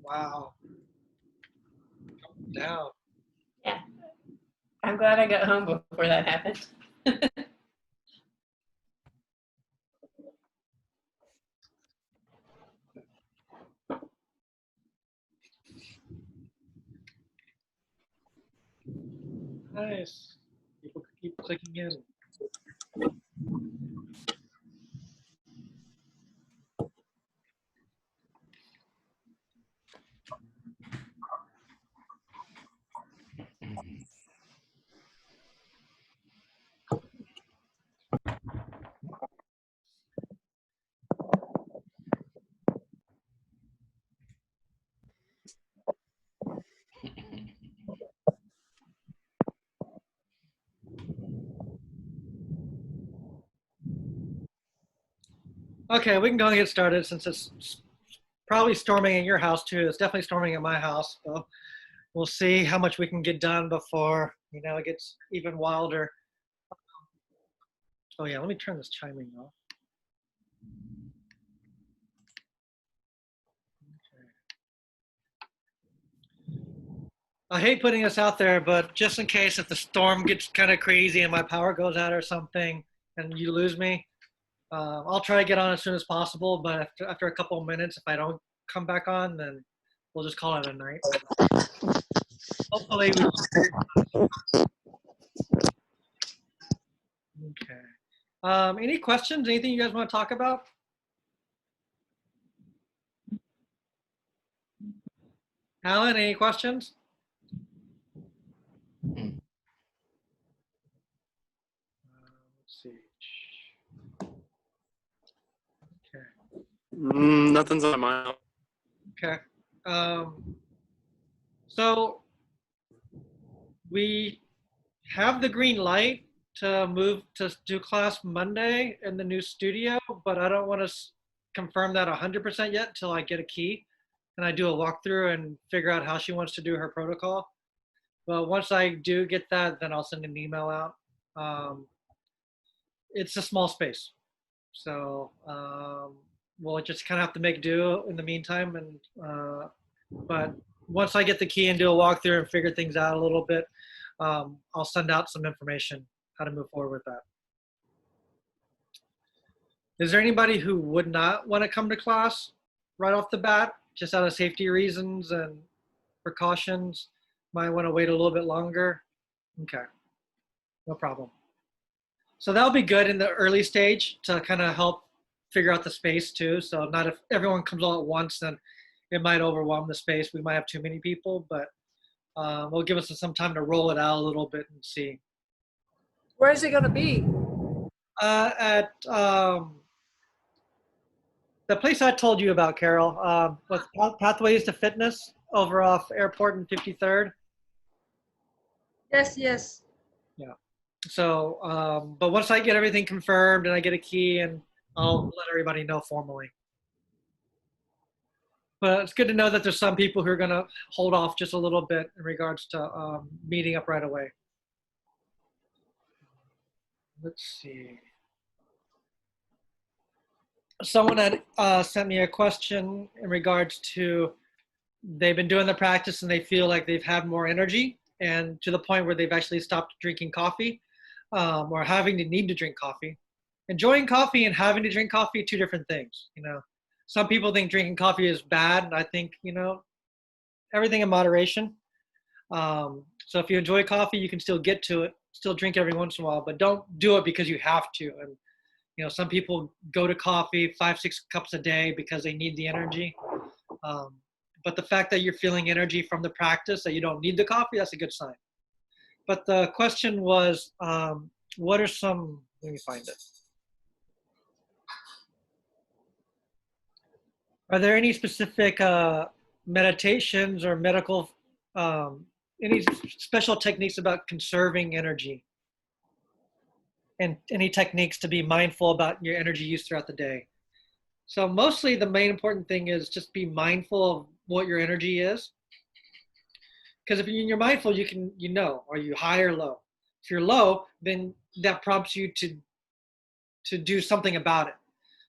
Wow. Down. Yeah. I'm glad I got home before that happened. Nice. People keep clicking in. Okay, we can go and get started since it's probably storming in your house too. It's definitely storming in my house. So we'll see how much we can get done before it gets even wilder. Oh yeah, let me turn this chiming off. I hate putting this out there, but just in case if the storm gets kind of crazy and my power goes out or something and you lose me, I'll try to get on as soon as possible. But after a couple of minutes, if I don't come back on, then we'll just call it a night. Hopefully okay. Any questions? Anything you guys want to talk about? Alan, any questions? Let's see. Okay. Nothing's on my mind. Okay. So we have the green light to move to do class Monday in the new studio, but I don't want to confirm that 100% yet until I get a key and I do a walkthrough and figure out how she wants to do her protocol. But once I do get that, then I'll send an email out. It's a small space, so we'll just kind of have to make do in the meantime. But once I get the key and do a walkthrough and figure things out a little bit, I'll send out some information how to move forward with that. Is there anybody who would not want to come to class right off the bat, just out of safety reasons and precautions? Might want to wait a little bit longer? Okay, no problem. So that'll be good in the early stage to kind of help figure out the space too. So not if everyone comes all at once, then it might overwhelm the space. We might have too many people, but will give us some time to roll it out a little bit and see. Where is it going to be? At the place I told you about, Carol, with Pathways to Fitness over off Airport and 53rd. Yes, yes. Yeah. So, but once I get everything confirmed and I get a key, and I'll let everybody know formally. But it's good to know that there's some people who are going to hold off just a little bit in regards to meeting up right away. Let's see. Someone had sent me a question in regards to they've been doing the practice and they feel like they've had more energy, and to the point where they've actually stopped drinking coffee or having to need to drink coffee. Enjoying coffee and having to drink coffee, two different things. Some people think drinking coffee is bad, and I think everything in moderation. So if you enjoy coffee, you can still get to it, still drink every once in a while, but don't do it because you have to. And some people go to coffee 5-6 cups a day because they need the energy. But the fact that you're feeling energy from the practice, that you don't need the coffee, that's a good sign. But the question was, what are some, let me find it. Are there any specific meditations or medical, any special techniques about conserving energy? And any techniques to be mindful about your energy use throughout the day? So mostly the main important thing is just be mindful of what your energy is. Because if you're mindful, you can, are you high or low? If you're low, then that prompts you to do something about it.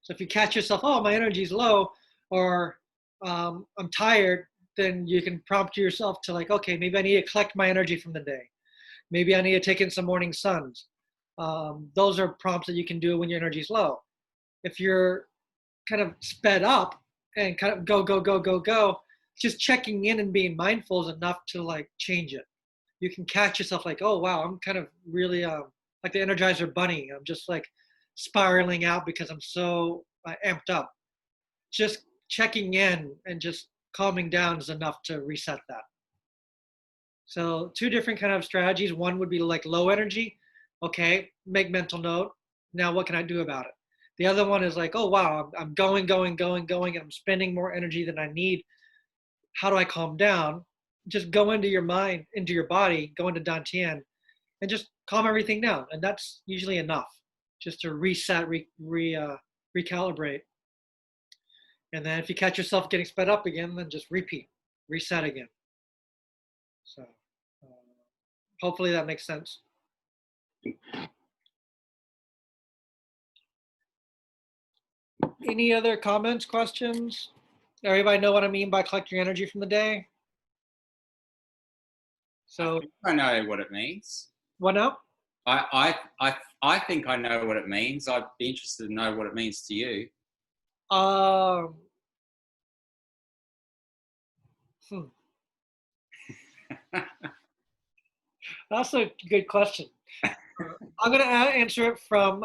So if you catch yourself, oh, my energy's low, or I'm tired, then you can prompt yourself to like, okay, maybe I need to collect my energy from the day. Maybe I need to take in some morning suns. Those are prompts that you can do when your energy's low. If you're kind of sped up and kind of go, go, go, go, go, just checking in and being mindful is enough to like change it. You can catch yourself like, oh, wow, I'm kind of really like the Energizer Bunny. I'm just like spiraling out because I'm so amped up. Just checking in and just calming down is enough to reset that. So two different kind of strategies. One would be like low energy. Okay, make mental note. Now what can I do about it? The other one is like, oh wow, I'm going, going, going, going, and I'm spending more energy than I need. How do I calm down? Just go into your mind, into your body, go into Dantian, and just calm everything down. And that's usually enough, just to reset, recalibrate. And then if you catch yourself getting sped up again, then just repeat, reset again. So hopefully that makes sense. Any other comments, questions? Everybody know what I mean by collecting energy from the day? So I know what it means. what now? I think I know what it means. I'd be interested to know what it means to you. Hmm. That's a good question. I'm going to answer it from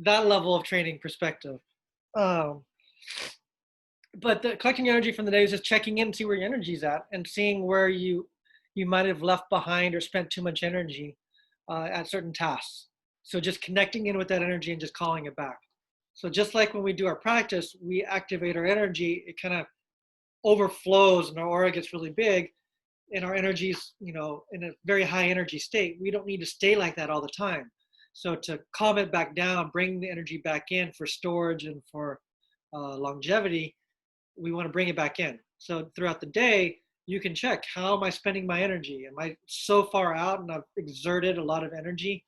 that level of training perspective. But the collecting energy from the day is just checking in, see where your energy's at, and seeing where you might have left behind or spent too much energy at certain tasks. So just connecting in with that energy and just calling it back. So just like when we do our practice, we activate our energy, it kind of overflows and our aura gets really big and our energy's, in a very high energy state. We don't need to stay like that all the time. So to calm it back down, bring the energy back in for storage and for longevity, we want to bring it back in. So throughout the day, you can check, how am I spending my energy? Am I so far out and I've exerted a lot of energy?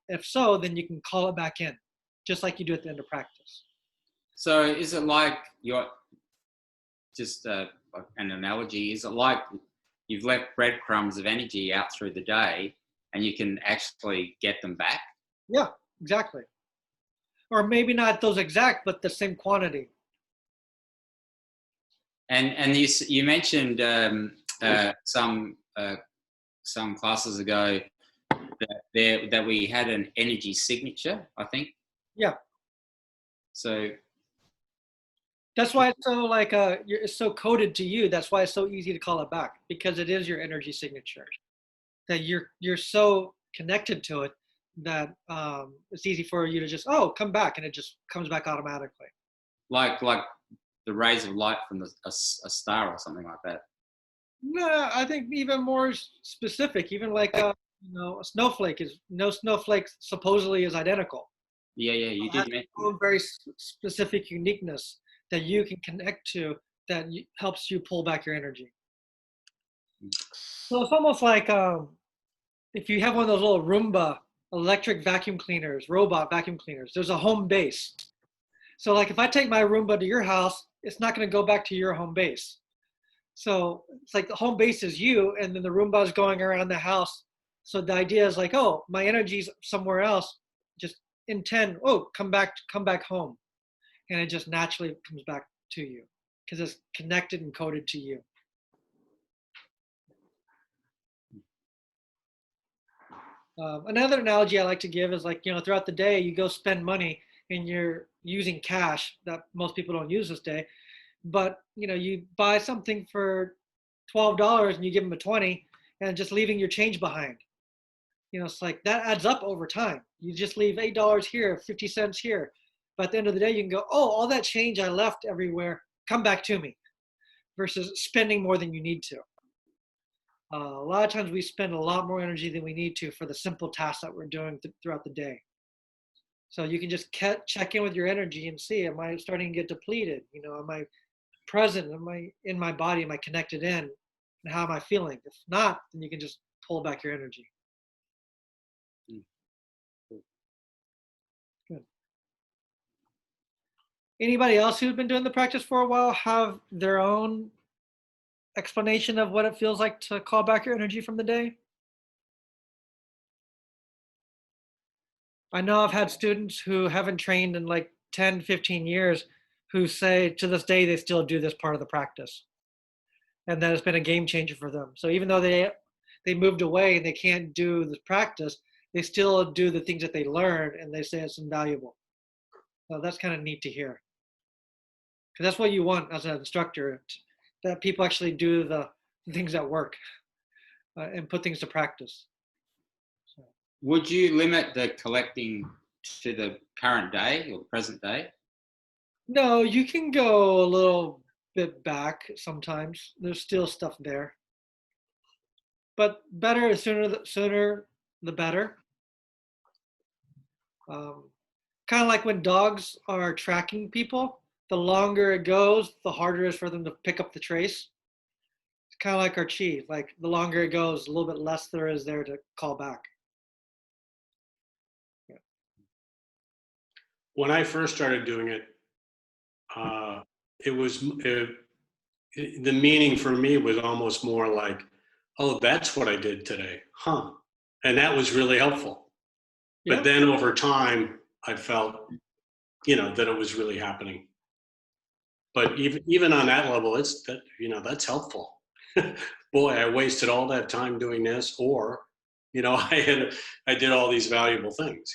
If so, then you can call it back in, just like you do at the end of practice. So is it like just an analogy, is it like you've left breadcrumbs of energy out through the day and you can actually get them back? Yeah, exactly. Or maybe not those exact, but the same quantity. And you mentioned some classes ago that we had an energy signature, I think. Yeah. So that's why it's so like it's so coded to you. That's why it's so easy to call it back, because it is your energy signature. That you're so connected to it that it's easy for you to just come back, and it just comes back automatically. Like the rays of light from a star or something like that. No, I think even more specific. Even like a snowflake is no snowflake supposedly is identical. Yeah, you did mention own very specific uniqueness that you can connect to that helps you pull back your energy. So it's almost like if you have one of those little Roomba electric vacuum cleaners, robot vacuum cleaners, there's a home base. So like if I take my Roomba to your house, it's not going to go back to your home base. So it's like the home base is you, and then the Roomba is going around the house. So the idea is like, oh, my energy's somewhere else. Just intend, come back home. And it just naturally comes back to you because it's connected and coded to you. Another analogy I like to give is like, throughout the day, you go spend money and you're using cash that most people don't use this day. But, you buy something for $12 and you give them a 20 and just leaving your change behind. It's like that adds up over time. You just leave $8 here, 50 cents here. But at the end of the day, you can go, all that change I left everywhere, come back to me, versus spending more than you need to. A lot of times we spend a lot more energy than we need to for the simple tasks that we're doing throughout the day. So you can just check in with your energy and see, am I starting to get depleted? Am I present? Am I in my body? Am I connected in? And how am I feeling? If not, then you can just pull back your energy. Good. Anybody else who's been doing the practice for a while have their own explanation of what it feels like to call back your energy from the day? I know I've had students who haven't trained in like 10, 15 years who say to this day they still do this part of the practice. And that has been a game changer for them. So even though they moved away and they can't do the practice, they still do the things that they learn and they say it's invaluable. So that's kind of neat to hear. Because that's what you want as an instructor, that people actually do the things that work and put things to practice. So. Would you limit the collecting to the current day or the present day? No, you can go a little bit back sometimes. There's still stuff there. But better, sooner the better. Kind of like when dogs are tracking people, the longer it goes, the harder it is for them to pick up the trace. It's kind of like our chi. Like the longer it goes, a little bit less there is there to call back. Yeah. When I first started doing it, the meaning for me was almost more like, oh, that's what I did today, huh? And that was really helpful. Yeah. But then over time, I felt, that it was really happening. But even on that level, that's helpful. Boy, I wasted all that time doing this, or, I did all these valuable things,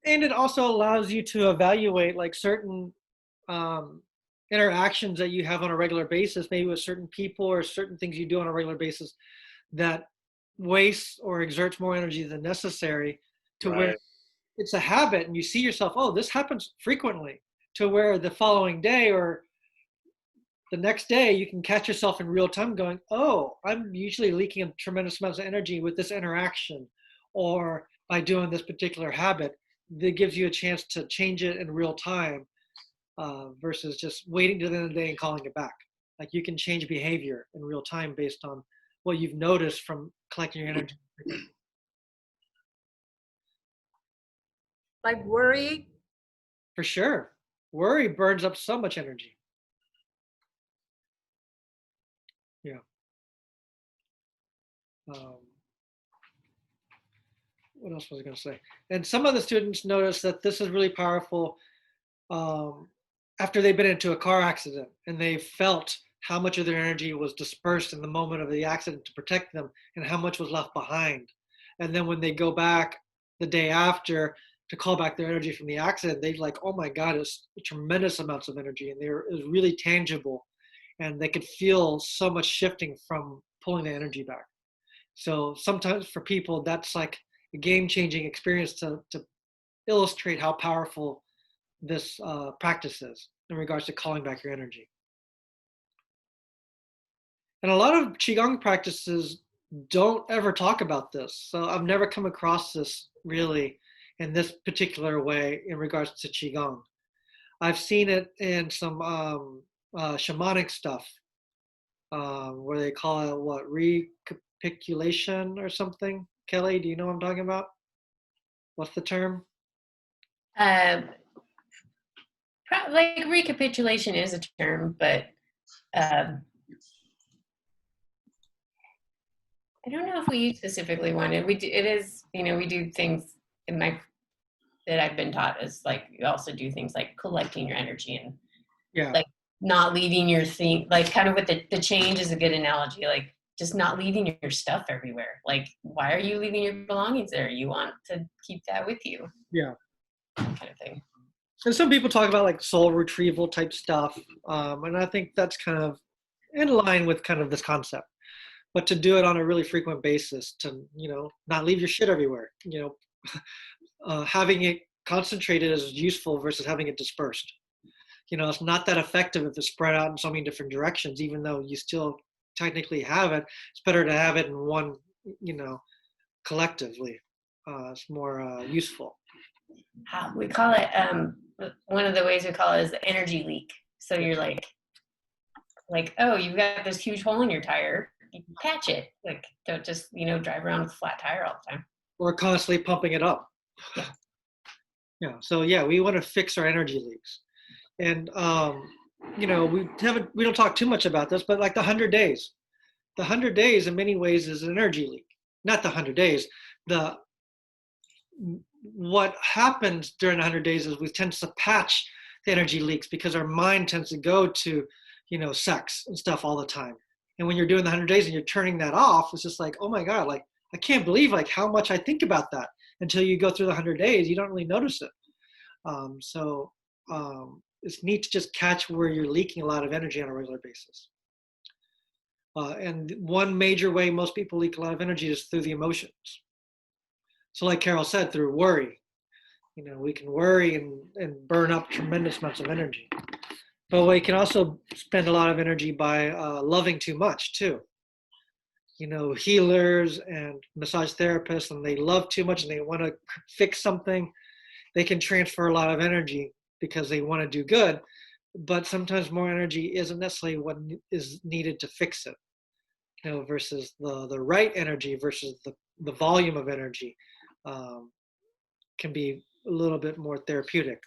And it also allows you to evaluate like certain interactions that you have on a regular basis, maybe with certain people or certain things you do on a regular basis that wastes or exerts more energy than necessary, to Right. where it's a habit and you see yourself, oh, this happens frequently, to where the following day or the next day you can catch yourself in real time going, oh, I'm usually leaking a tremendous amounts of energy with this interaction or by doing this particular habit. That gives you a chance to change it in real time versus just waiting to the end of the day and calling it back. Like you can change behavior in real time based on what you've noticed from collecting your energy. Like worry? For sure. Worry burns up so much energy. Yeah. What else was I going to say? And some of the students noticed that this is really powerful after they've been into a car accident and they felt how much of their energy was dispersed in the moment of the accident to protect them and how much was left behind. And then when they go back the day after to call back their energy from the accident, they're like, oh my God, it's tremendous amounts of energy. And it was really tangible. And they could feel so much shifting from pulling the energy back. So sometimes for people, that's like a game-changing experience to illustrate how powerful this practice is in regards to calling back your energy. And a lot of Qigong practices don't ever talk about this. So I've never come across this really in this particular way in regards to Qigong. I've seen it in some shamanic stuff where they call it what, recapitulation or something. Kelly, do you know what I'm talking about? What's the term? Like recapitulation is a term, but I don't know if we specifically want it. We do, it is, we do things in that I've been taught is like, you also do things like collecting your energy and like not leaving your thing, like kind of with the change is a good analogy, like just not leaving your stuff everywhere. Like, why are you leaving your belongings there? You want to keep that with you. Yeah. Kind of thing. And some people talk about like soul retrieval type stuff. And I think that's kind of in line with kind of this concept. But to do it on a really frequent basis, to, not leave your shit everywhere, having it concentrated is useful versus having it dispersed. It's not that effective if it's spread out in so many different directions, even though you still technically have it. It's better to have it in one, collectively. It's more useful. We call it, one of the ways we call it is the energy leak. So you're like, oh, you've got this huge hole in your tire. You patch it. Like, don't just, drive around with a flat tire all the time. Or constantly pumping it up. Yeah. Yeah. So yeah, we want to fix our energy leaks. And you know, we don't talk too much about this, but like the 100 days. The 100 days in many ways is an energy leak. Not the 100 days. What happens during 100 days is we tend to patch the energy leaks because our mind tends to go to, you know, sex and stuff all the time. And when you're doing the 100 days and you're turning that off, it's just like, oh my God, like I can't believe like how much I think about that. Until you go through the 100 days, you don't really notice it. It's neat to just catch where you're leaking a lot of energy on a regular basis. And one major way most people leak a lot of energy is through the emotions. So like Carol said, through worry. You know, we can worry and burn up tremendous amounts of energy. But we can also spend a lot of energy by loving too much too. You know, healers and massage therapists, and they love too much and they want to fix something, they can transfer a lot of energy because they want to do good. But sometimes more energy isn't necessarily what is needed to fix it, you know, versus the right energy versus the volume of energy can be a little bit more therapeutic.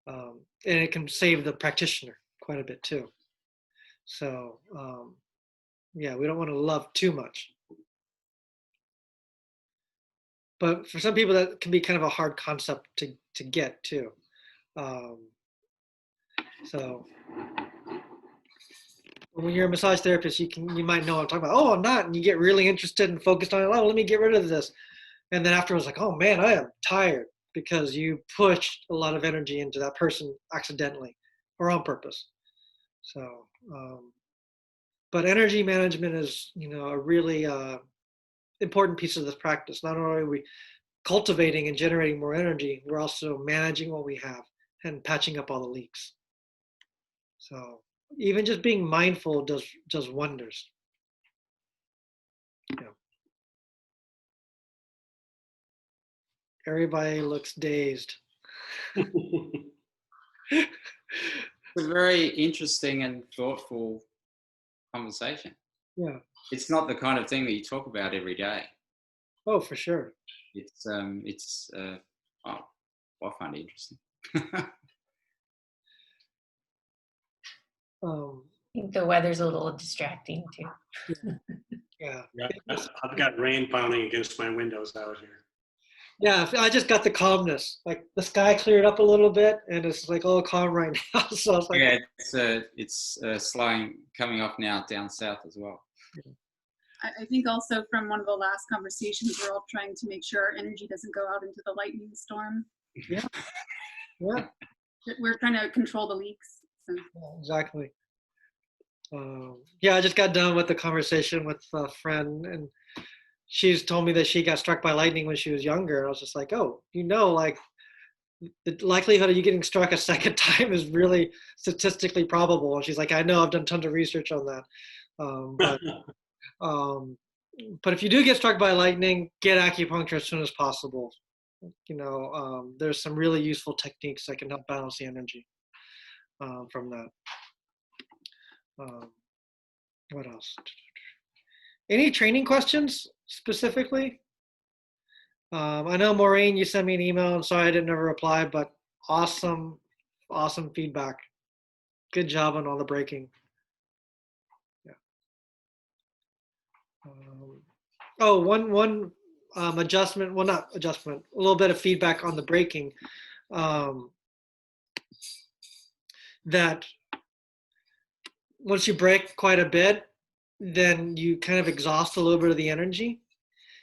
And it can save the practitioner quite a bit too. So, yeah, we don't want to love too much. But for some people, that can be kind of a hard concept to get too. So when you're a massage therapist, you might know what I'm talking about. Oh, I'm not, and you get really interested and focused on it. Oh, let me get rid of this, and then afterwards, like, oh man, I am tired because you pushed a lot of energy into that person accidentally or on purpose. So, but energy management is, you know, a really important piece of this practice. Not only are we cultivating and generating more energy, we're also managing what we have and patching up all the leaks. So even just being mindful does wonders. Yeah. Everybody looks dazed. It's a very interesting and thoughtful conversation. Yeah. It's not the kind of thing that you talk about every day. Oh, for sure. I find it interesting. I think the weather's a little distracting too. Yeah. I've got rain pounding against my windows out here. Yeah, I just got the calmness. Like the sky cleared up a little bit, and it's like all calm right now. So it's like, yeah, it's slowing, coming off now down south as well. I think also from one of the last conversations, we're all trying to make sure our energy doesn't go out into the lightning storm. Yeah. Yeah. We're trying to control the leaks. So. Yeah, exactly. Yeah, I just got done with the conversation with a friend, and she's told me that she got struck by lightning when she was younger. I was just like, oh, you know, like the likelihood of you getting struck a second time is really statistically probable. And she's like, I know, I've done tons of research on that. But if you do get struck by lightning, get acupuncture as soon as possible. You know, there's some really useful techniques that can help balance the energy from that. What else? Any training questions specifically? I know Maureen, you sent me an email. I'm sorry I didn't ever reply, but awesome feedback. Good job on all the breaking. Yeah. One adjustment. Well, not adjustment. A little bit of feedback on the breaking. That once you break quite a bit, then you kind of exhaust a little bit of the energy.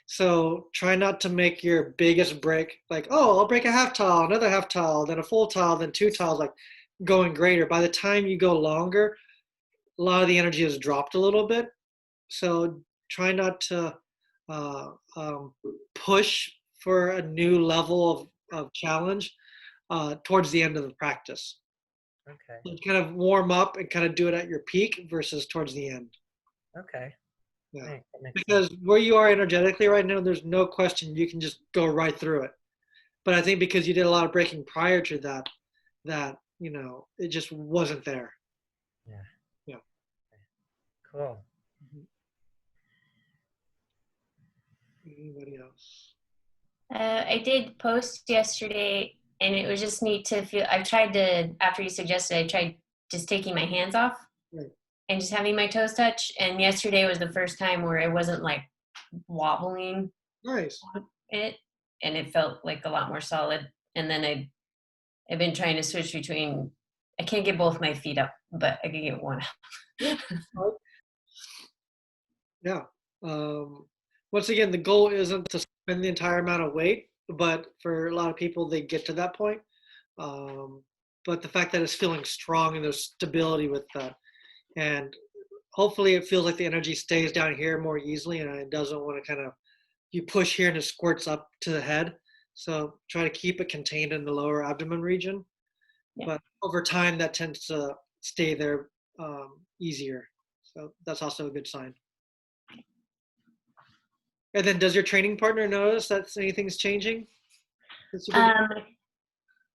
So try not to make your biggest break like, oh, I'll break a half tile, another half tile, then a full tile, then 2 tiles, like going greater. By the time you go longer, a lot of the energy has dropped a little bit. So try not to push for a new level of challenge towards the end of the practice. Okay. So kind of warm up and kind of do it at your peak versus towards the end. Okay. Yeah. Right, because where you are energetically right now, there's no question you can just go right through it. But I think because you did a lot of breaking prior to that you know, it just wasn't there. Yeah. Yeah. Okay. Cool. Anybody else? I did post yesterday and it was just neat to feel. I tried to, after you suggested, I tried just taking my hands off Right. and just having my toes touch. And yesterday was the first time where it wasn't like wobbling Nice. it, and it felt like a lot more solid. And then I've been trying to switch between. I can't get both my feet up, but I can get one up. Yeah. Once again, the goal isn't to spend the entire amount of weight, but for a lot of people, they get to that point. But the fact that it's feeling strong and there's stability with that, and hopefully it feels like the energy stays down here more easily, and it doesn't want to kind of you push here and it squirts up to the head. So try to keep it contained in the lower abdomen region. Yeah. But over time, that tends to stay there easier. So that's also a good sign. And then does your training partner notice that anything's changing?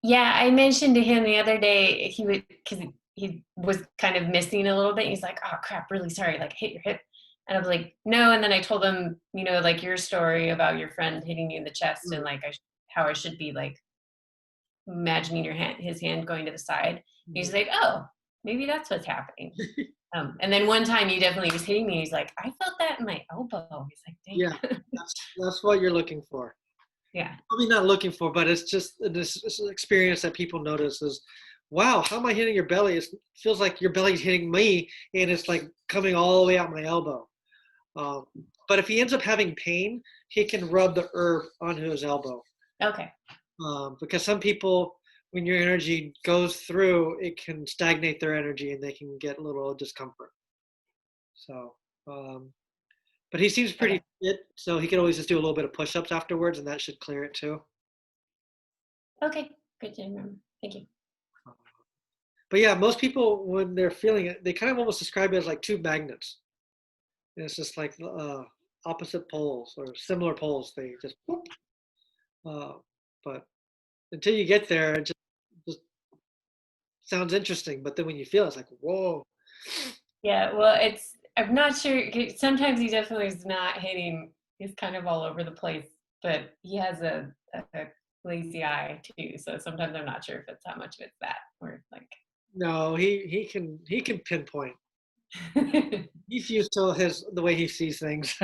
Yeah, I mentioned to him the other day, he would, because he was kind of missing a little bit. He's like, oh crap, really sorry, like hit your hip. And I was like, no. And then I told him, like your story about your friend hitting you in the chest and like how I should be like imagining his hand going to the side. He's like, oh, maybe that's what's happening. And then one time he definitely was hitting me. He's like, I felt that in my elbow. He's like, dang. Yeah, that's what you're looking for. Yeah. Probably not looking for, but it's just this experience that people notice is, wow, how am I hitting your belly? It feels like your belly's hitting me, and it's like coming all the way out my elbow. But if he ends up having pain, he can rub the herb onto his elbow. Okay. Because some people, when your energy goes through, it can stagnate their energy and they can get a little discomfort. So, but he seems pretty fit, so he could always just do a little bit of push-ups afterwards, and that should clear it too. Okay, good to remember. Thank you. But yeah, most people, when they're feeling it, they kind of almost describe it as like two magnets. And it's just like opposite poles or similar poles. They just, whoop. But until you get there, it just sounds interesting. But then when you feel it, it's like, whoa. Yeah, well, I'm not sure. Sometimes he definitely is not hitting. He's kind of all over the place, but he has a lazy eye too. So sometimes I'm not sure if it's how much of it's that or like. No, he can pinpoint. He's used to the way he sees things.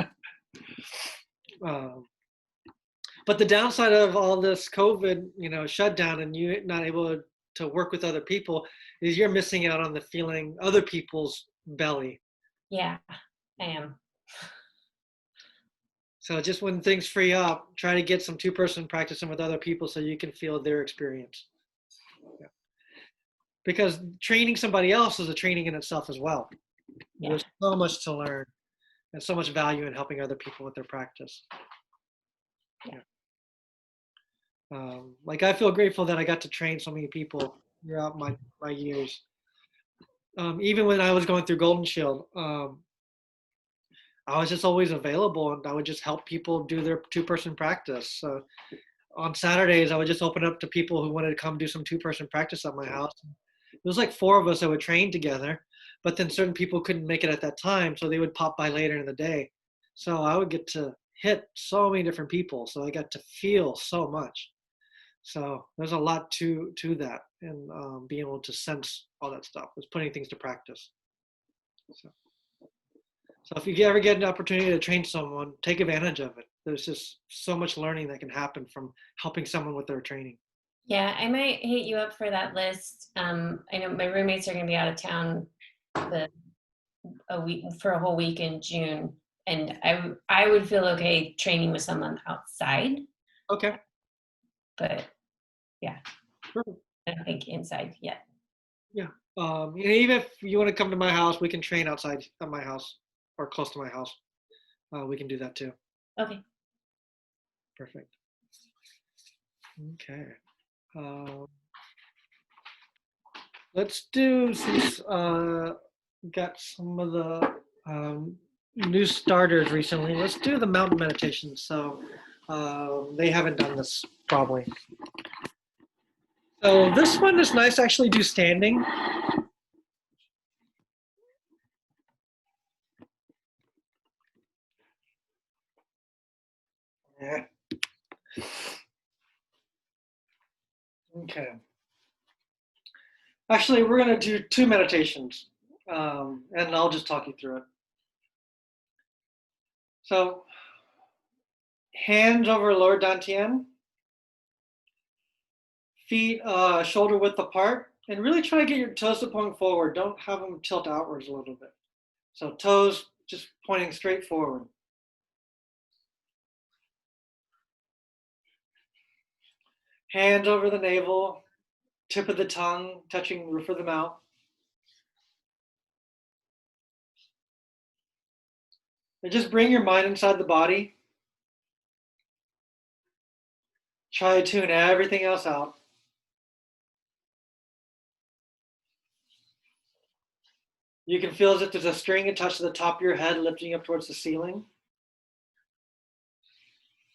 But the downside of all this COVID, shutdown and you not able to work with other people is you're missing out on the feeling other people's belly. Yeah, I am. So just when things free up, try to get some two-person practicing with other people so you can feel their experience. Yeah. Because training somebody else is a training in itself as well. Yeah. There's so much to learn and so much value in helping other people with their practice. Yeah. Like I feel grateful that I got to train so many people throughout my years. Even when I was going through Golden Shield, I was just always available, and I would just help people do their two-person practice. So on Saturdays, I would just open up to people who wanted to come do some two-person practice at my house. It was like 4 of us that would train together, but then certain people couldn't make it at that time, so they would pop by later in the day. So I would get to hit so many different people, so I got to feel so much. So there's a lot to that, and being able to sense all that stuff was putting things to practice. So if you ever get an opportunity to train someone, take advantage of it. There's just so much learning that can happen from helping someone with their training. Yeah, I might hit you up for that list. I know my roommates are going to be out of town for a whole week in June, and I would feel okay training with someone outside. Okay. But yeah, perfect. I don't think inside yet. Yeah. Even if you want to come to my house, we can train outside of my house or close to my house. We can do that too. Okay. Perfect. Okay. Let's do, since got some of the new starters recently, let's do the mountain meditation. So they haven't done this probably. So this one is nice to actually do standing. Yeah. Okay. Actually, we're going to do 2 meditations, and I'll just talk you through it. So, hands over lower dantian, feet shoulder width apart, and really try to get your toes to point forward. Don't have them tilt outwards a little bit. So toes just pointing straight forward. Hands over the navel, tip of the tongue touching roof of the mouth. And just bring your mind inside the body. Try to tune everything else out. You can feel as if there's a string attached to the top of your head lifting up towards the ceiling.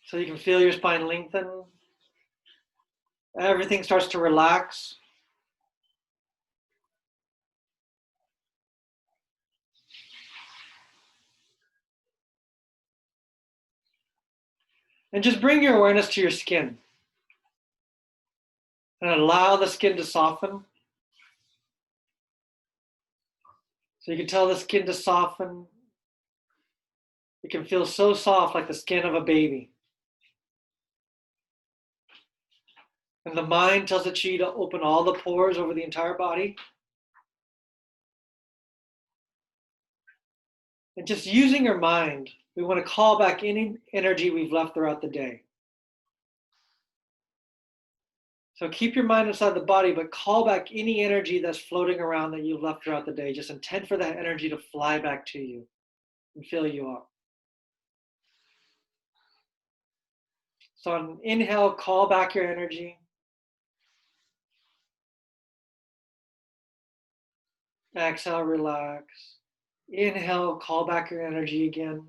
So you can feel your spine lengthen. Everything starts to relax. And just bring your awareness to your skin. And allow the skin to soften. So you can tell the skin to soften. It can feel so soft, like the skin of a baby. And the mind tells the chi to open all the pores over the entire body. And just using your mind, we want to call back any energy we've left throughout the day. So keep your mind inside the body, but call back any energy that's floating around that you've left throughout the day. Just intend for that energy to fly back to you and fill you up. So on inhale, call back your energy. Exhale, relax. Inhale, call back your energy again.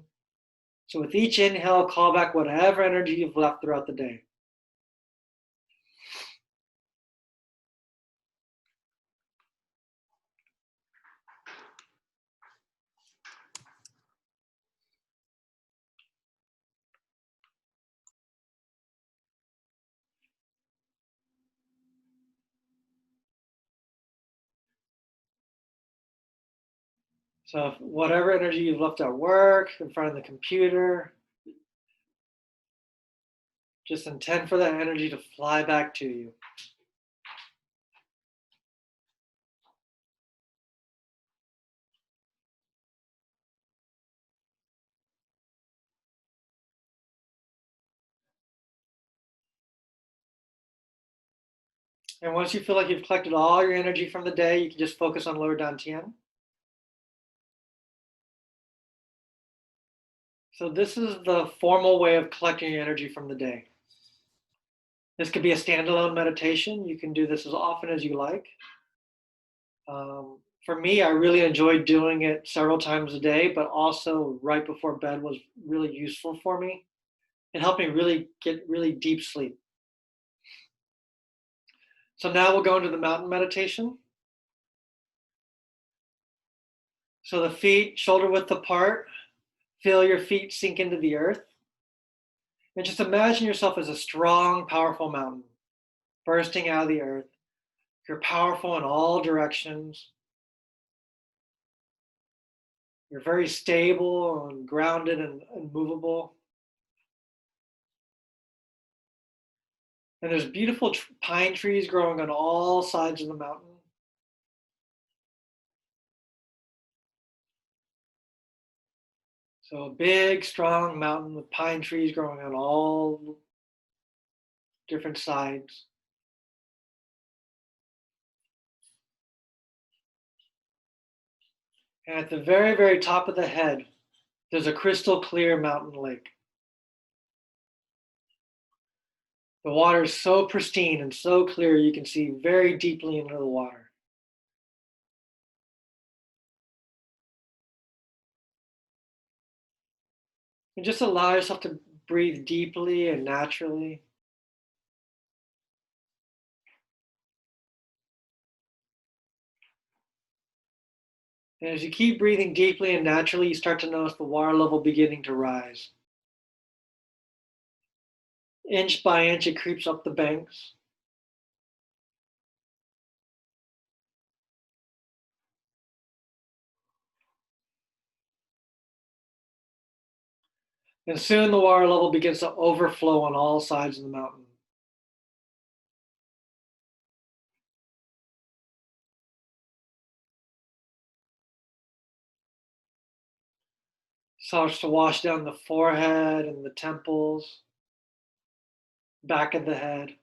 So with each inhale, call back whatever energy you've left throughout the day. So whatever energy you've left at work, in front of the computer, just intend for that energy to fly back to you. And once you feel like you've collected all your energy from the day, you can just focus on lower dantian. So this is the formal way of collecting your energy from the day. This could be a standalone meditation. You can do this as often as you like. For me, I really enjoyed doing it several times a day, but also right before bed was really useful for me. It helped me really get really deep sleep. So now we'll go into the mountain meditation. So the feet shoulder width apart. Feel your feet sink into the earth. And just imagine yourself as a strong, powerful mountain bursting out of the earth. You're powerful in all directions. You're very stable and grounded and movable. And there's beautiful pine trees growing on all sides of the mountain. So a big, strong mountain with pine trees growing on all different sides. And at the very, very top of the head, there's a crystal clear mountain lake. The water is so pristine and so clear, you can see very deeply into the water. And just allow yourself to breathe deeply and naturally. And as you keep breathing deeply and naturally, you start to notice the water level beginning to rise. Inch by inch, it creeps up the banks. And soon the water level begins to overflow on all sides of the mountain. Starts to wash down the forehead and the temples, back of the head.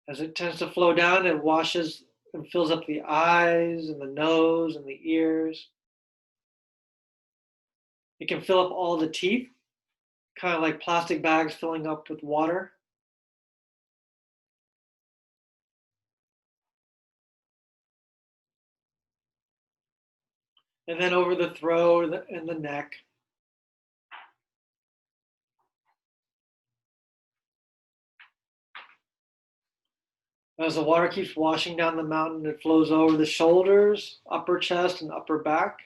As it tends to flow down, it washes and fills up the eyes and the nose and the ears. It can fill up all the teeth, kind of like plastic bags filling up with water. And then over the throat and the neck. As the water keeps washing down the mountain, it flows over the shoulders, upper chest, and upper back.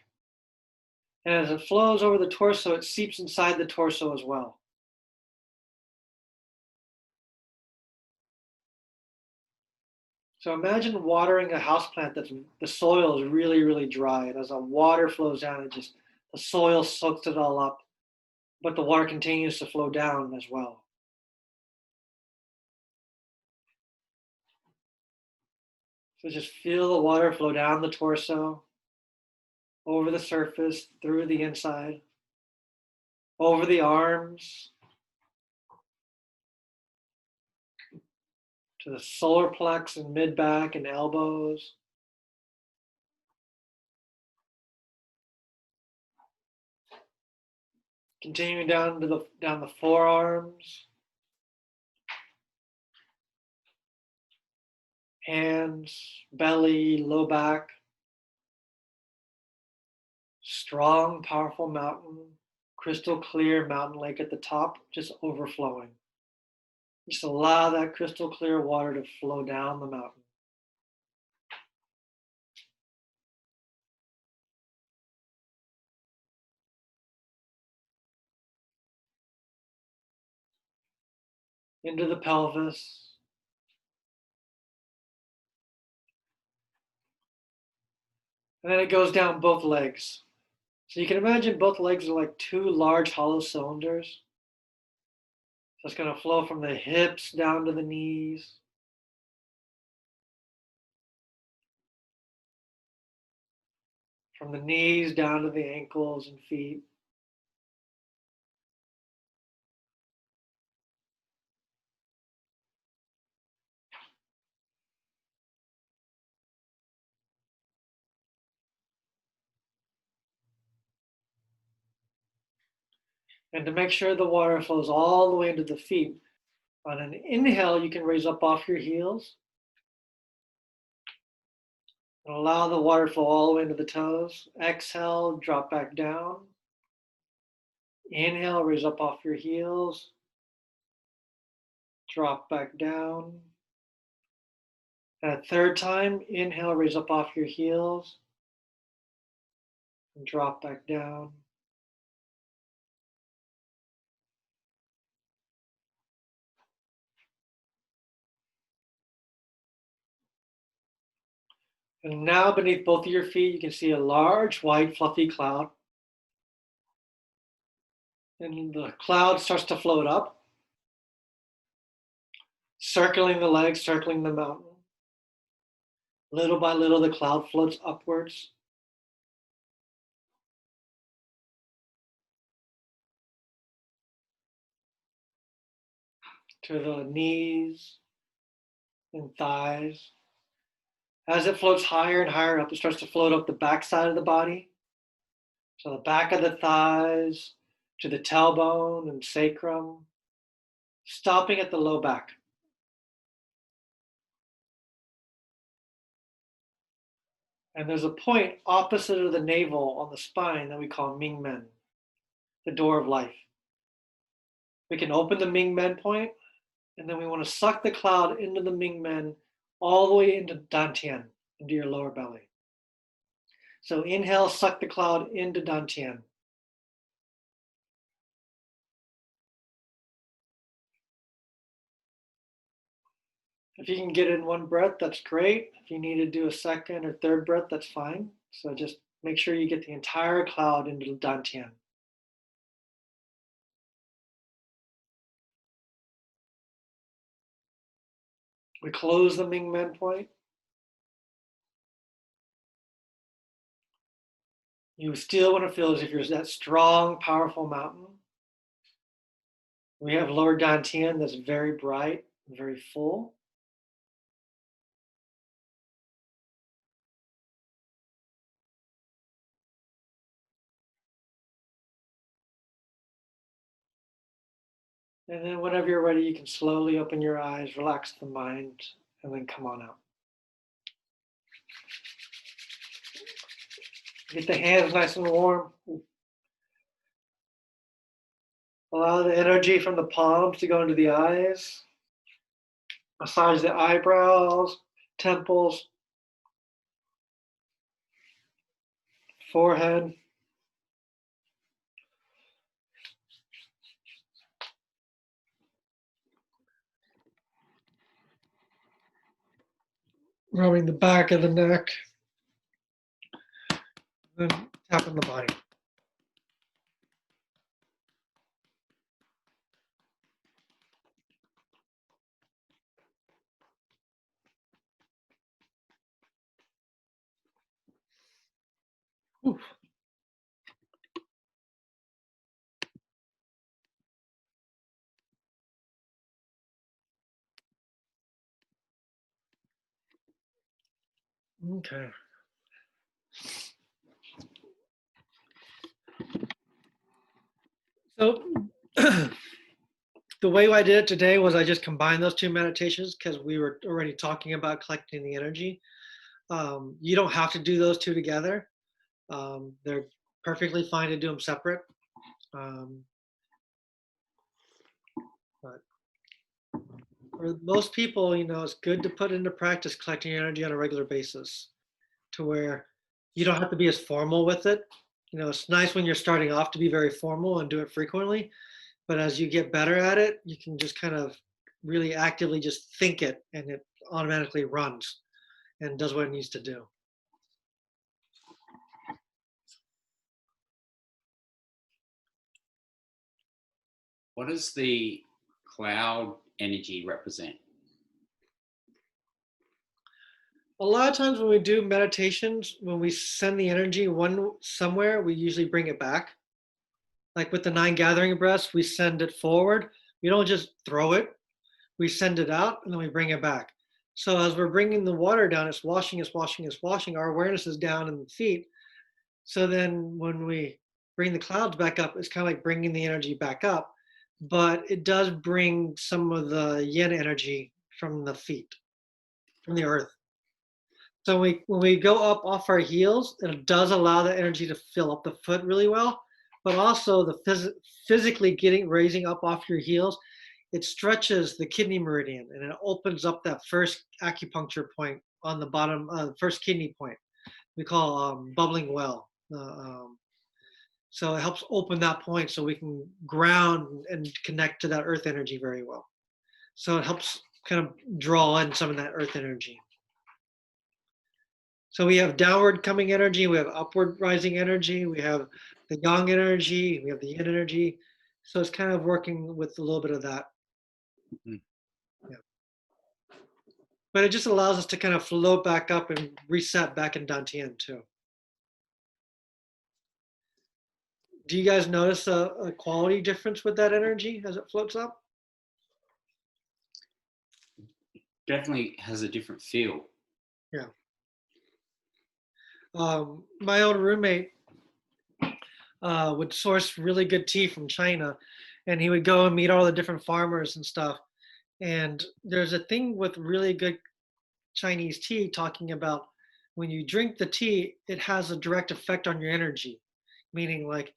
And as it flows over the torso, it seeps inside the torso as well. So imagine watering a houseplant that's the soil is really, really dry. And as the water flows down, the soil soaks it all up, but the water continues to flow down as well. So just feel the water flow down the torso, over the surface, through the inside, over the arms, to the solar plex and mid back and elbows. Continuing down the forearms, hands, belly, low back. Strong, powerful mountain, crystal clear mountain lake at the top, just overflowing. Just allow that crystal clear water to flow down the mountain. Into the pelvis. And then it goes down both legs. So you can imagine both legs are like two large hollow cylinders. So it's going to flow from the hips down to the knees. From the knees down to the ankles and feet. And to make sure the water flows all the way into the feet, on an inhale, you can raise up off your heels. And allow the water flow all the way into the toes. Exhale, drop back down. Inhale, raise up off your heels. Drop back down. And a third time, inhale, raise up off your heels. And drop back down. And now beneath both of your feet, you can see a large, white, fluffy cloud. And the cloud starts to float up, circling the legs, circling the mountain. Little by little, the cloud floats upwards. To the knees and thighs. As it floats higher and higher up, it starts to float up the back side of the body. So the back of the thighs to the tailbone and sacrum, stopping at the low back. And there's a point opposite of the navel on the spine that we call Ming Men, the door of life. We can open the Ming Men point, and then we want to suck the cloud into the Ming Men all the way into Dantian, into your lower belly. So inhale, suck the cloud into Dantian. If you can get it in one breath, that's great. If you need to do a second or third breath, that's fine. So just make sure you get the entire cloud into Dantian. We close the Ming Men point. You still want to feel as if you're that strong, powerful mountain. We have lower Dantian that's very bright, very full. And then whenever you're ready, you can slowly open your eyes, relax the mind, and then come on out. Get the hands nice and warm. Allow the energy from the palms to go into the eyes. Massage the eyebrows, temples, forehead. Rubbing the back of the neck. Then tapping the body. Oof. Okay. So the way I did it today was I just combined those two meditations because we were already talking about collecting the energy. You don't have to do those two together. They're perfectly fine to do them separate. But for most people, it's good to put into practice collecting energy on a regular basis to where you don't have to be as formal with it. It's nice when you're starting off to be very formal and do it frequently. But as you get better at it, you can just kind of really actively just think it and it automatically runs and does what it needs to do. What does the cloud energy represent? A lot of times when we do meditations, when we send the energy somewhere, we usually bring it back. Like with the 9 gathering breaths, we send it forward. We don't just throw it. We send it out and then we bring it back. So as we're bringing the water down, it's washing, it's washing, it's washing. Our awareness is down in the feet. So then when we bring the clouds back up, it's kind of like bringing the energy back up. But it does bring some of the yin energy from the feet, from the earth. So when we go up off our heels, it does allow the energy to fill up the foot really well, but also the physically raising up off your heels, it stretches the kidney meridian and it opens up that first acupuncture point on the bottom, first kidney point. We call bubbling well. So it helps open that point so we can ground and connect to that earth energy very well. So it helps kind of draw in some of that earth energy. So we have downward coming energy, we have upward rising energy, we have the yang energy, we have the yin energy. So it's kind of working with a little bit of that. Mhm. Yeah. But it just allows us to kind of float back up and reset back in Dantian too. Do you guys notice a quality difference with that energy as it floats up? Definitely has a different feel. Yeah. My old roommate would source really good tea from China, and he would go and meet all the different farmers and stuff. And there's a thing with really good Chinese tea talking about when you drink the tea, it has a direct effect on your energy, meaning like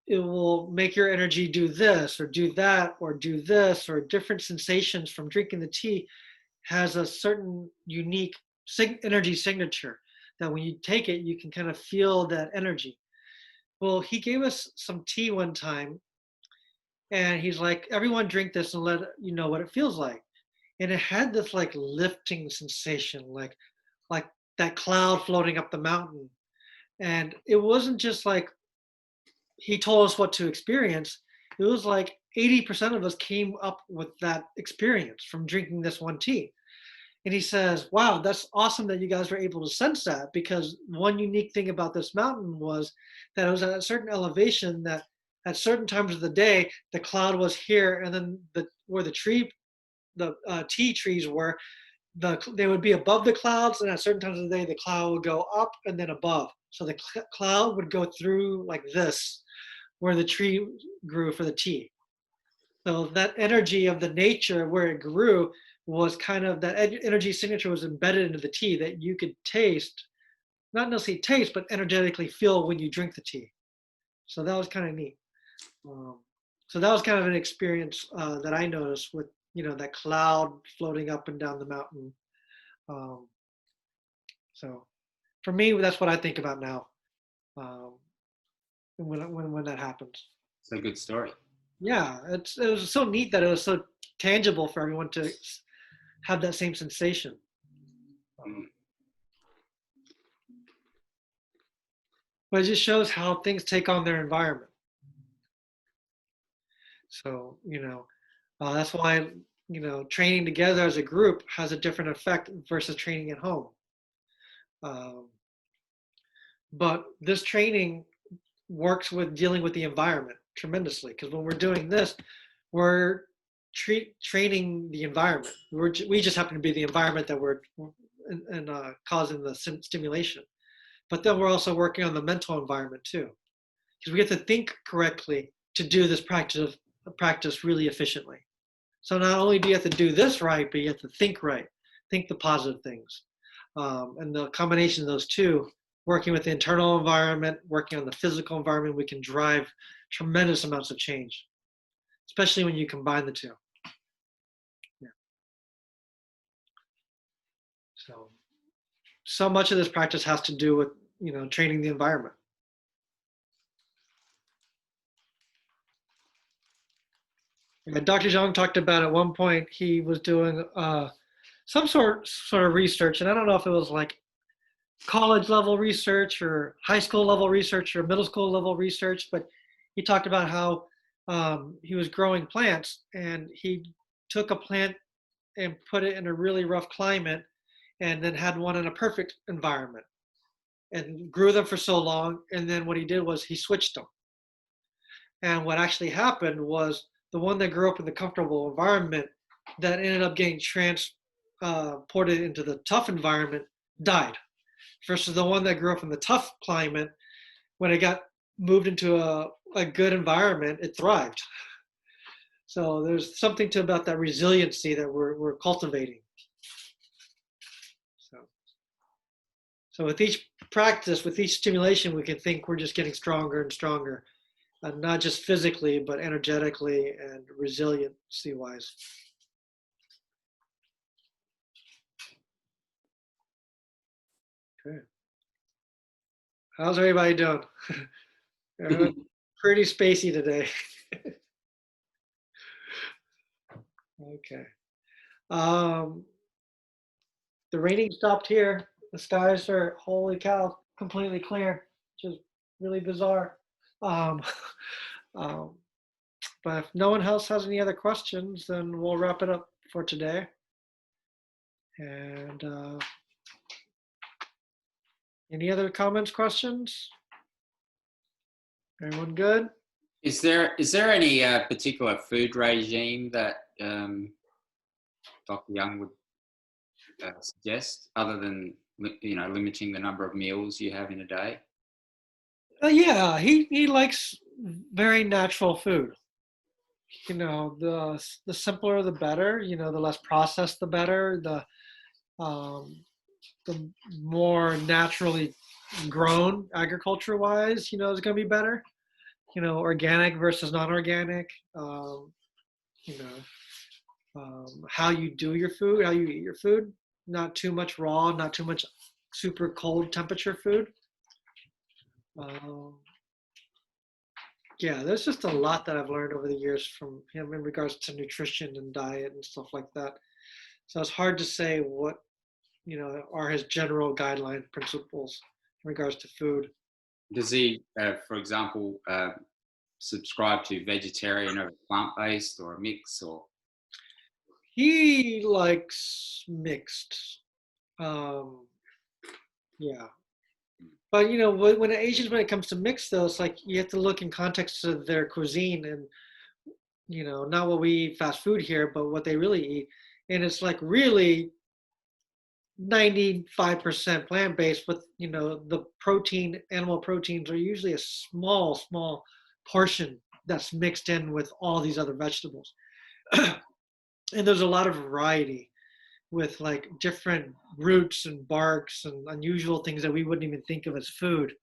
it will make your energy do this or do that or do this, or different sensations from drinking the tea has a certain unique energy signature that when you take it, you can kind of feel that energy. Well, he gave us some tea one time and he's like, everyone drink this and let you know what it feels like. And it had this like lifting sensation, like that cloud floating up the mountain. And it wasn't just like he told us what to experience. It was like 80% of us came up with that experience from drinking this one tea. And he says, wow, that's awesome that you guys were able to sense that, because one unique thing about this mountain was that it was at a certain elevation that at certain times of the day, the cloud was here, and then where the tea trees were, they would be above the clouds, and at certain times of the day, the cloud would go up and then above. So the cloud would go through like this, where the tree grew for the tea. So that energy of the nature where it grew was kind of that energy signature was embedded into the tea that you could taste, not necessarily taste, but energetically feel when you drink the tea. So that was kind of neat. So that was kind of an experience that I noticed with, that cloud floating up and down the mountain. So for me, that's what I think about now when that happens. It's a good story. Yeah, it was so neat that it was so tangible for everyone to have that same sensation. But it just shows how things take on their environment. So, that's why, training together as a group has a different effect versus training at home. But this training works with dealing with the environment tremendously, because when we're doing this, we're training the environment. We just happen to be the environment that we're causing the stimulation. But then we're also working on the mental environment too, because we have to think correctly to do this practice really efficiently. So not only do you have to do this right, but you have to think right, think the positive things. And the combination of those two, working with the internal environment, working on the physical environment, we can drive tremendous amounts of change, especially when you combine the two. Yeah. So much of this practice has to do with, training the environment. And Dr. Zhang talked about at one point, he was doing some sort of research, and I don't know if it was like college level research or high school level research or middle school level research, but he talked about how he was growing plants, and he took a plant and put it in a really rough climate and then had one in a perfect environment and grew them for so long. And then what he did was he switched them. And what actually happened was the one that grew up in the comfortable environment that ended up getting transported into the tough environment died, versus the one that grew up in the tough climate, when it got moved into a good environment, it thrived. So there's something about that resiliency that we're cultivating. So with each practice, with each stimulation, we can think we're just getting stronger and stronger, not just physically, but energetically and resiliency-wise. Okay. How's everybody doing? Pretty spacey today. Okay. The raining stopped here. The skies are, holy cow, completely clear, which is really bizarre. But if no one else has any other questions, then we'll wrap it up for today. And any other comments, questions? Everyone good? Is there any particular food regime that Dr. Young would suggest, other than limiting the number of meals you have in a day? Yeah, he likes very natural food. The simpler the better. The less processed the better. The more naturally grown, agriculture-wise, is going to be better. Organic versus non-organic. How you do your food, how you eat your food. Not too much raw, not too much super cold temperature food. Yeah, there's just a lot that I've learned over the years from him in regards to nutrition and diet and stuff like that. So it's hard to say what, are his general guideline principles in regards to food. Does he, for example, subscribe to vegetarian or plant-based or a mix, or? He likes mixed. Um, yeah. But you know, when Asians, when it comes to mixed, though, it's like you have to look in context of their cuisine, and you know, not what we eat fast food here, but what they really eat. And it's like really 95% plant-based, but you know, the protein, animal proteins are usually a small portion that's mixed in with all these other vegetables. And there's a lot of variety with like different roots and barks and unusual things that we wouldn't even think of as food.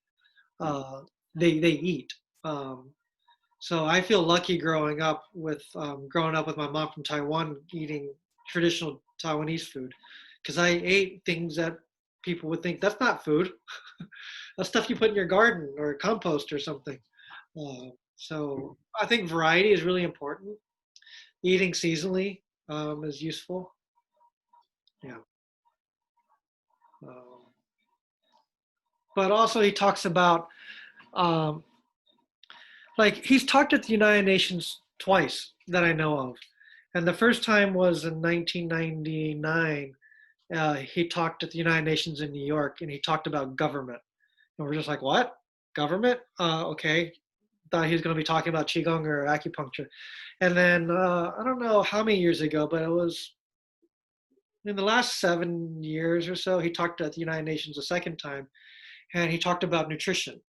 Uh, they eat. Um, so I feel lucky growing up with my mom from Taiwan eating traditional Taiwanese food, because I ate things that people would think that's not food. That's stuff you put in your garden or compost or something. So I think variety is really important. Eating seasonally is useful. Yeah. Um, but also he talks about um, like he's talked at the United Nations twice that I know of, and the first time was in 1999. He talked at the United Nations in New York, and he talked about government, and we're just like, what? Government? Okay. Thought he was going to be talking about qigong or acupuncture, and then I don't know how many years ago, but it was in the last 7 years or so. He talked at the United Nations a second time, and he talked about nutrition,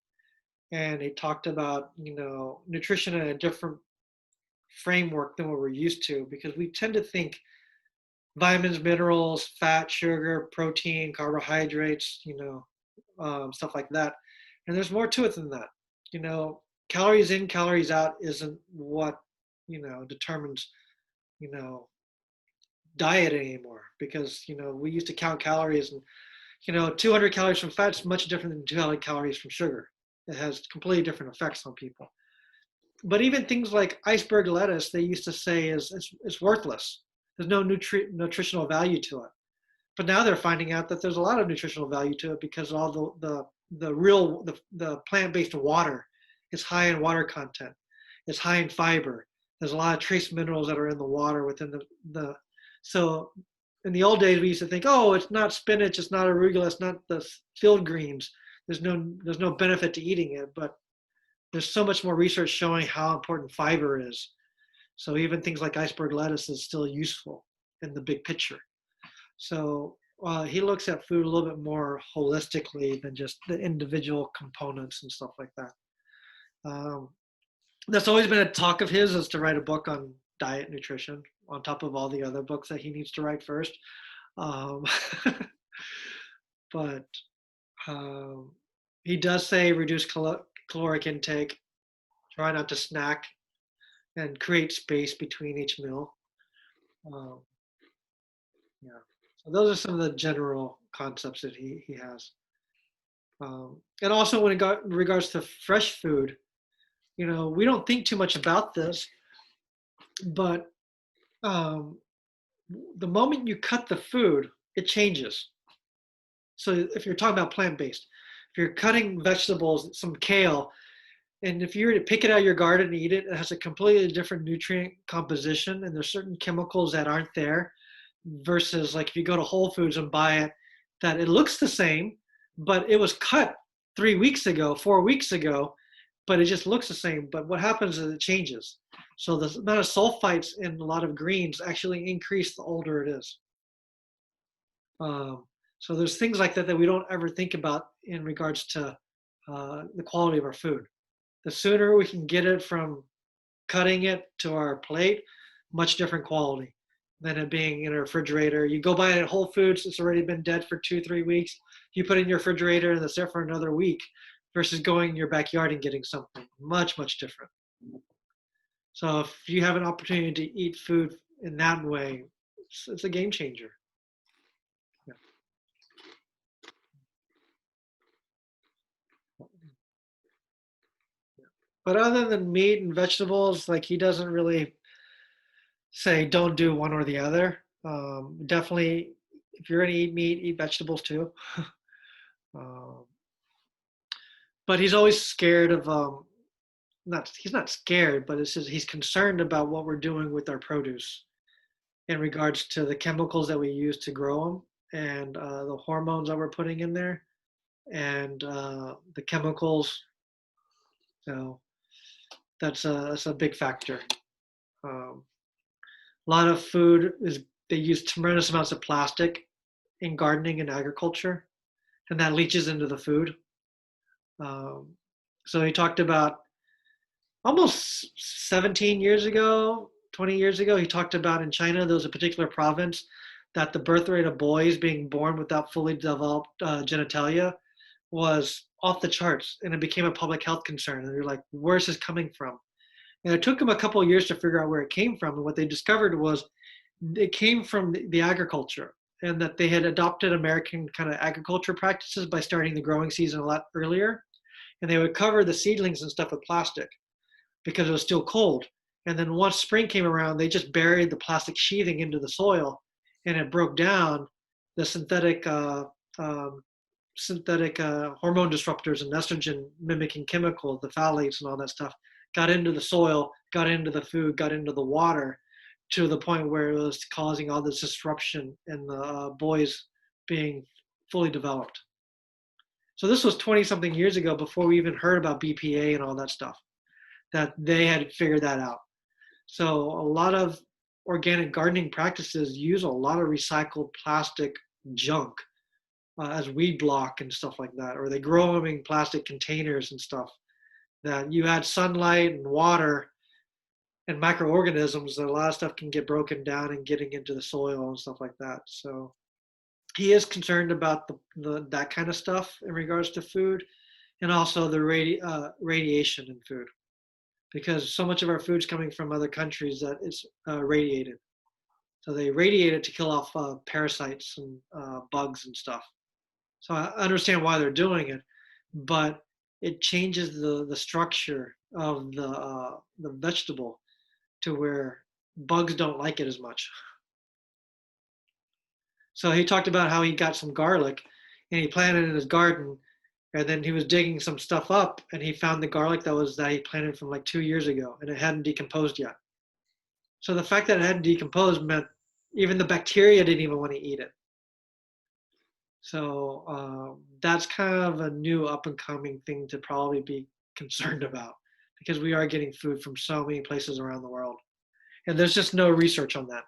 and he talked about nutrition in a different framework than what we're used to, because we tend to think vitamins, minerals, fat, sugar, protein, carbohydrates, stuff like that. And there's more to it than that. Calories in, calories out isn't what determines diet anymore, because we used to count calories, and 200 calories from fat is much different than 200 calories from sugar. It has completely different effects on people. But even things like iceberg lettuce, they used to say is worthless. There's no nutritional value to it. But now they're finding out that there's a lot of nutritional value to it, because all the plant-based water is high in water content. It's high in fiber. There's a lot of trace minerals that are in the water within the so in the old days we used to think, oh, it's not spinach, it's not arugula, it's not the field greens. There's no benefit to eating it, but there's so much more research showing how important fiber is. So even things like iceberg lettuce is still useful in the big picture. So he looks at food a little bit more holistically than just the individual components and stuff like that. That's always been a talk of his, is to write a book on diet nutrition on top of all the other books that he needs to write first. But he does say reduce caloric intake, try not to snack, and create space between each meal. Yeah, so those are some of the general concepts that he has. And also when in regards to fresh food, we don't think too much about this, but the moment you cut the food, it changes. So if you're talking about plant-based, if you're cutting vegetables, some kale, and if you were to pick it out of your garden and eat it, it has a completely different nutrient composition, and there's certain chemicals that aren't there, versus like if you go to Whole Foods and buy it, that it looks the same, but it was cut 3 weeks ago, 4 weeks ago, but it just looks the same. But what happens is it changes. So the amount of sulfites in a lot of greens actually increase the older it is. So there's things like that we don't ever think about in regards to the quality of our food. The sooner we can get it from cutting it to our plate, much different quality than it being in a refrigerator. You go buy it at Whole Foods, it's already been dead for 2-3 weeks. You put it in your refrigerator and it's there for another week, versus going in your backyard and getting something much, much different. So if you have an opportunity to eat food in that way, it's a game changer. Yeah. But other than meat and vegetables, like he doesn't really say don't do one or the other. Definitely, if you're going to eat meat, eat vegetables too. But he's always scared of he's not scared, but it's just he's concerned about what we're doing with our produce. in regards to the chemicals that we use to grow them and the hormones that we're putting in there and the chemicals. So that's a big factor. A lot of food they use tremendous amounts of plastic in gardening and agriculture, and that leaches into the food. So he talked about almost 17 years ago, 20 years ago, he talked about in China, there was a particular province that the birth rate of boys being born without fully developed genitalia was off the charts, and it became a public health concern. And they're like, where's this coming from? And it took them a couple of years to figure out where it came from. And what they discovered was it came from the agriculture, and that they had adopted American kind of agriculture practices by starting the growing season a lot earlier. And they would cover the seedlings and stuff with plastic because it was still cold. And then once spring came around, they just buried the plastic sheathing into the soil, and it broke down. The synthetic hormone disruptors and estrogen mimicking chemical, the phthalates and all that stuff, got into the soil, got into the food, got into the water, to the point where it was causing all this disruption in the boys being fully developed. So this was 20 something years ago, before we even heard about BPA and all that stuff, that they had figured that out. So a lot of organic gardening practices use a lot of recycled plastic junk as weed block and stuff like that, or they grow them in plastic containers and stuff, that you add sunlight and water and microorganisms, that a lot of stuff can get broken down and getting into the soil and stuff like that. So he is concerned about that kind of stuff in regards to food, and also the radiation in food, because so much of our food's coming from other countries that it's radiated. So they radiate it to kill off parasites and bugs and stuff. So I understand why they're doing it, but it changes the structure of the vegetable to where bugs don't like it as much. So he talked about how he got some garlic and he planted it in his garden, and then he was digging some stuff up and he found the garlic that he planted from like 2 years ago, and it hadn't decomposed yet. So the fact that it hadn't decomposed meant even the bacteria didn't even want to eat it. So that's kind of a new up and coming thing to probably be concerned about, because we are getting food from so many places around the world, and there's just no research on that.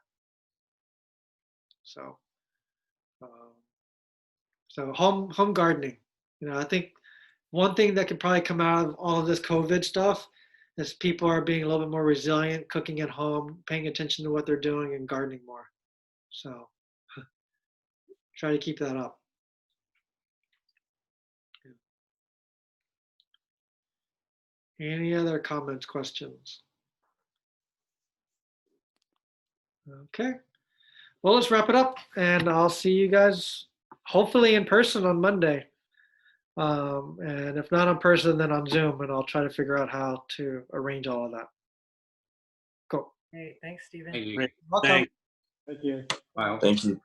So home gardening, I think one thing that could probably come out of all of this COVID stuff is people are being a little bit more resilient, cooking at home, paying attention to what they're doing, and gardening more. So try to keep that up. Any other comments, questions? Okay. Well, let's wrap it up, and I'll see you guys hopefully in person on Monday. And if not in person, then on Zoom, and I'll try to figure out how to arrange all of that. Cool. Hey, thanks, Stephen. Thank you. Great. Welcome. Thanks. Thank you. Well, Thank you.